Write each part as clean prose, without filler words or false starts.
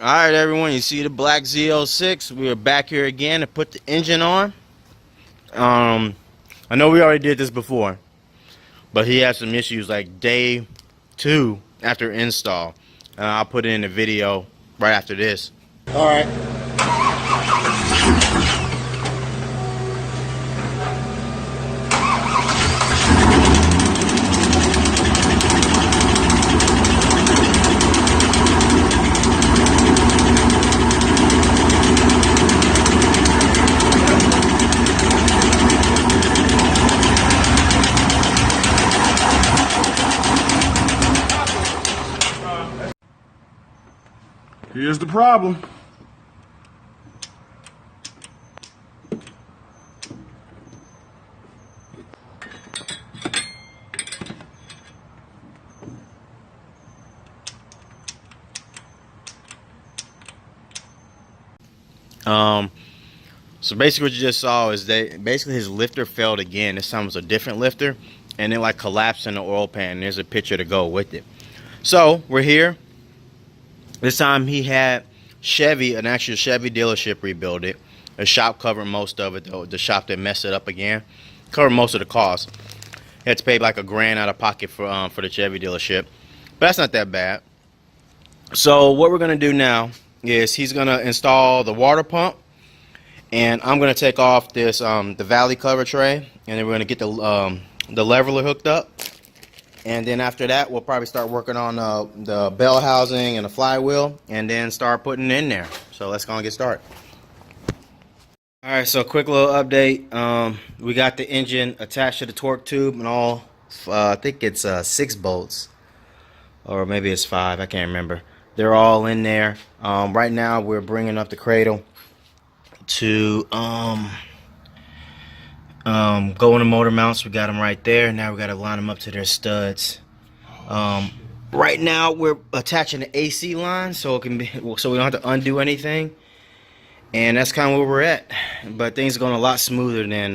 Alright everyone, you see the black Z06. We are back here again to put the engine on. I know we already did this before, but he had some issues like day 2 after install. I'll put it in the video right after this. Alright. Here's the problem. So basically what you just saw is basically his lifter failed again. This time it was a different lifter, and it like collapsed in the oil pan. There's a picture to go with it. So we're here. This time he had an actual Chevy dealership rebuild it. The shop covered most of it though. The shop that messed it up again covered most of the cost. He had to pay like $1,000 out of pocket for the Chevy dealership, but that's not that bad. So what we're gonna do now is he's gonna install the water pump, and I'm gonna take off this the valley cover tray, and then we're gonna get the leveler hooked up. And then after that, we'll probably start working on the bell housing and the flywheel, and then start putting it in there. So let's go and get started. All right, so quick little update. We got the engine attached to the torque tube and all. I think it's 6 bolts, or maybe it's 5. I can't remember. They're all in there. Right now, we're bringing up the cradle to go into motor mounts. We got them right there. Now we got to line them up to their studs. Right now we're attaching the AC line so it can be, so we don't have to undo anything, and that's kind of where we're at. But things are going a lot smoother than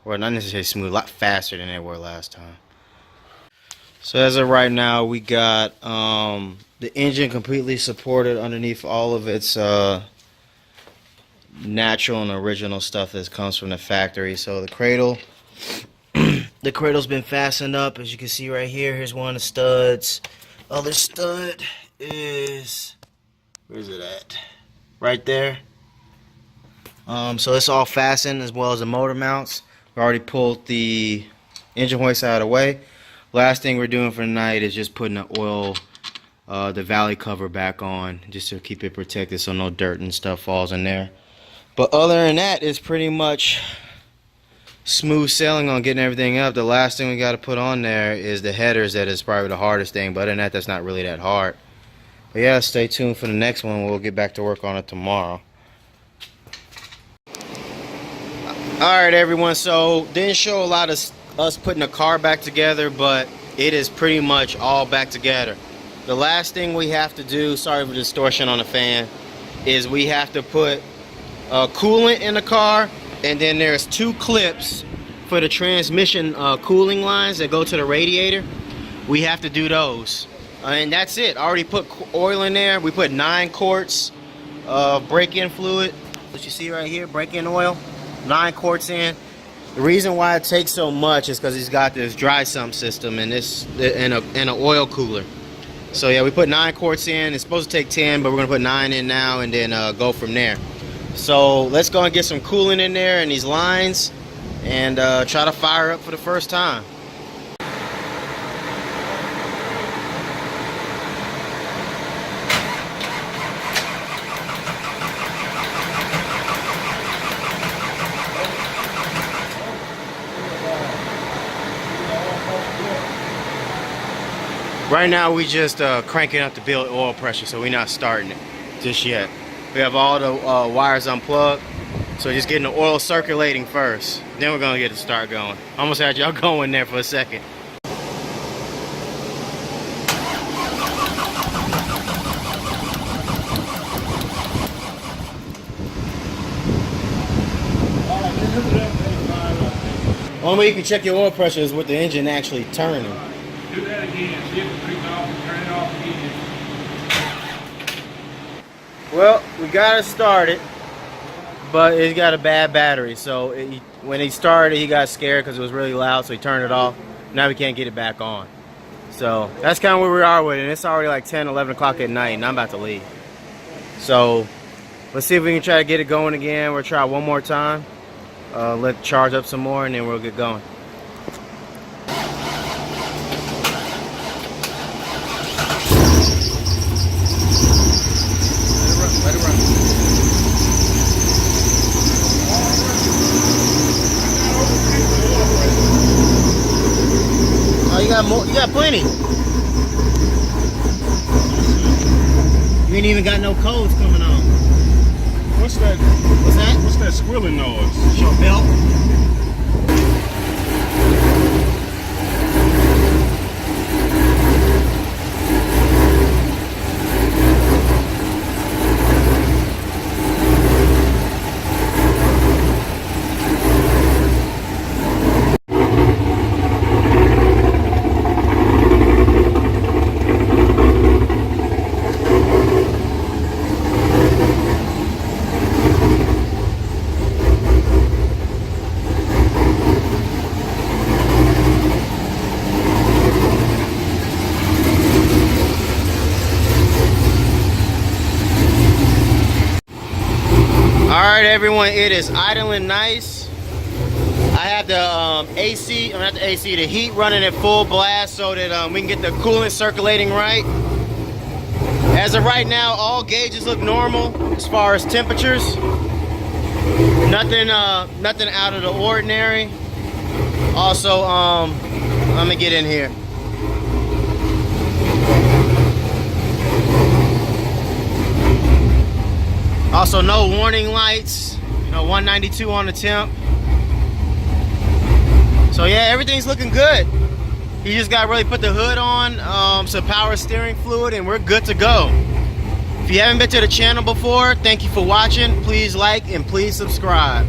or not necessarily smooth, a lot faster than they were last time. So as of right now, we got the engine completely supported underneath all of its natural and original stuff that comes from the factory. So the cradle, the cradle's been fastened up, as you can see right here. Here's one of the studs. Other stud is, where's it at? Right there. So it's all fastened, as well as the motor mounts. We already pulled the engine hoist out of the way. Last thing we're doing for tonight is just putting the oil, the valley cover back on, just to keep it protected so no dirt and stuff falls in there. But other than that, it's pretty much smooth sailing on getting everything up. The last thing we got to put on there is the headers. That is probably the hardest thing, but other than that, that's not really that hard. But yeah, stay tuned for the next one. We'll get back to work on it tomorrow. Alright everyone, so didn't show a lot of us putting the car back together, but it is pretty much all back together. The last thing we have to do, sorry for the distortion on the fan, is we have to put coolant in the car, and then there's 2 clips for the transmission cooling lines that go to the radiator. We have to do those, and that's it. I already put oil in there. We put 9 quarts of break-in fluid, what you see right here, break-in oil, 9 quarts in. The reason why it takes so much is because he's got this dry sump system and this and an oil cooler. So yeah, we put 9 quarts in. It's supposed to take 10, but we're gonna put 9 in now, and then go from there. So let's go and get some coolant in there in these lines, and try to fire up for the first time. Right now we just cranking up to build oil pressure, so we're not starting it just yet. We have all the wires unplugged, so just getting the oil circulating first. Then we're gonna get to start going. Almost had y'all going there for a second. Only way you can check your oil pressure is with the engine actually turning. Do that again. See if it creeps off and turn it off again. Well, we got it started, but it's got a bad battery. So when he started, he got scared because it was really loud, so he turned it off. Now we can't get it back on. So that's kind of where we are with it. And it's already like 10, 11 o'clock at night, and I'm about to leave. So let's see if we can try to get it going again. We'll try one more time. Let it charge up some more, and then we'll get going. Let it run. Oh, you got more? You got plenty. You ain't even got no codes coming on. What's that? What's that? What's that squealing noise? Your belt. Alright everyone, it is idling nice. I have the AC, not the AC, the heat running at full blast so that we can get the coolant circulating right. As of right now, all gauges look normal as far as temperatures. Nothing out of the ordinary. Also, let me get in here. Also, no warning lights, 192 on the temp. So yeah, everything's looking good. You just gotta really put the hood on, some power steering fluid, and we're good to go. If you haven't been to the channel before, thank you for watching. Please like and please subscribe.